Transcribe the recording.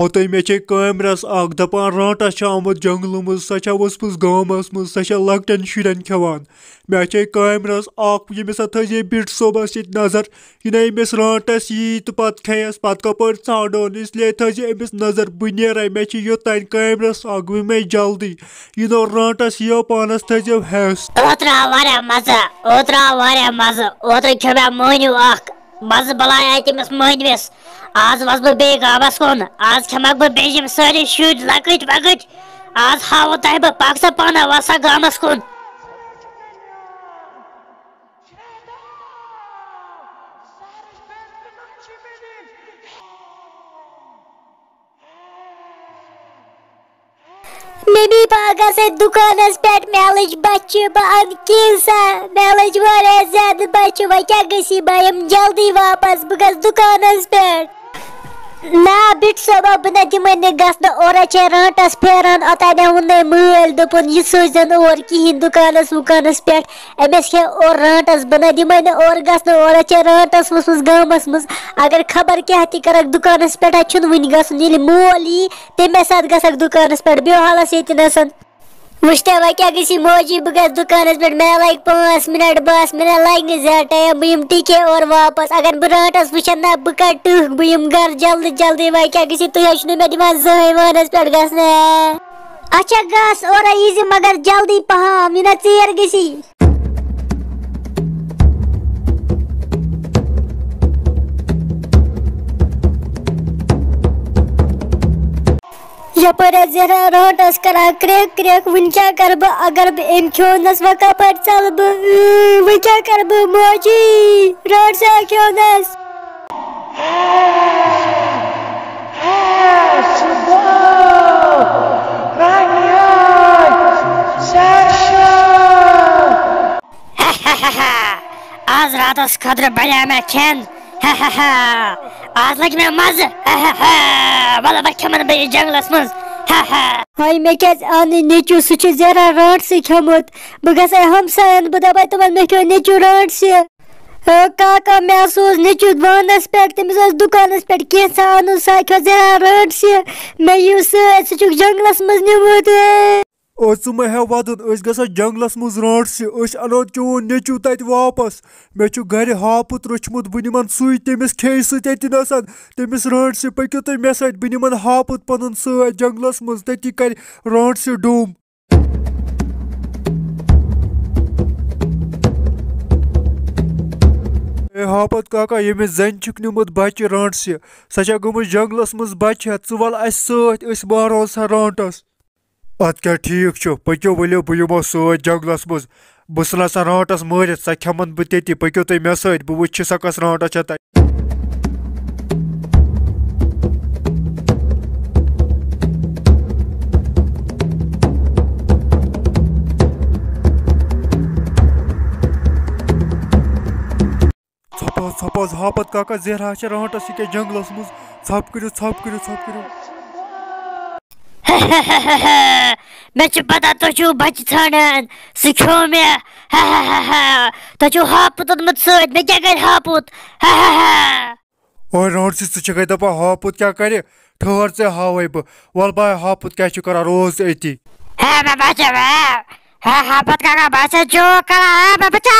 होते मे कैमरस दपान राटस आमुत जंगल मज सा वसमस गामस मज सा लकटन शुरन खेवान मे कैमरस यमिस थे बिट सोबस नजर यह अमिस राटस यी तो पत खेस पत कपर ाड़ोन इसलिए थे अमिस नजर बह नीर मे योतान कैमरस बह मे जल्दी यह राटस यो पानस थो हेस मज बलाय तमिस मोहनविस आज वस बह बे गामस कुन आज खेमक बह बेम सारे शुर लकट वकट आज हाव तह बह पकसा पाना वसा गामस कुन मम्मी पापा से दुकानस पे मेलज बच्चे बन किसा मेलज वारिया ज्यादा बच्चे व क्या गसी बह जल्दी वापस बह गस दुकानस पे ना बिट सोबा बह दिमन गसन और राटस फेरान अतन वोन मल दोपन यह सोजन और कहीं दुकानस वुकानस पे अमिस खे और राटस बह दिमन और गसन और राटस वसमस गामस मज अगर खबर क्या कर दुकानस पे वन गसन मोल यी तमे साथ गसक दुकानस पे बो हालस ये नसन वुश्ते व क्या गसी मोजी बह गस दुकानस पे मे लग 5 मिनट बस मे लग ज्यादा टाइम बह टिके और वापस अगर बह राटस वुचन ना बह कर टह बह घर जल्दी जल्दी व क्या गसी तुम मे दिवान जहन वानस पे गसने अच्छा गस और यी मगर जल्दी पहम यह चेर गसी यपर जरा राटस करा क्रेक क्रेक वन क्या कर अगर बह खोनस व कपर चल बह क्या कर मोजी राट से खोनस आज रातस खतर बना मे खेन आज लग मे मज वल बह खेमन बह जंगलस मज हाय मे क्या आन नेचू सह जरा राट से खेमुत बह गस हमसायन बह दप तमन मे खो नेचू राट से काका मे सोज नेचू वानस पे तमिस दुकानस पे कैसा अनु सा खो जरा राट से मे यू सह जंगलस मज निमुत े हे वदन गो जंगलस मज राट से अनो चोन नेचू तत वापस मे गर हापुत रोचमुत बह निमन सुई तमिस खे सतनस तमिस राट से पकु तुम मे सत बह निमन हापुत पन सत जंगलस मज तति कर राट से डूम हापत काका यमिस जन चुक निमुत बच्चे राट से सा गोमुत जंगलस मज बच्चे वल अस सत मारो सा राटस अत क्या ठीक पको वलो बह यमो सत जंगलस मज बह सल सा राटस मारित सा खेमन बह तति पको तुम मे सत बह वुच सा कस राटस तत छपस हापत काका जरा राटस ये जंगलस मज छप करो मे पता तुम बच्चे ान सह खो मे तुम हापुत ओनमुत सत मे क्या कर हापुत और राट से गई दपा हापुत क्या कर ठहर से हावे बह वल बाय हापुत क्या कर रोज अति हापुत काका बचा जो कर बचा।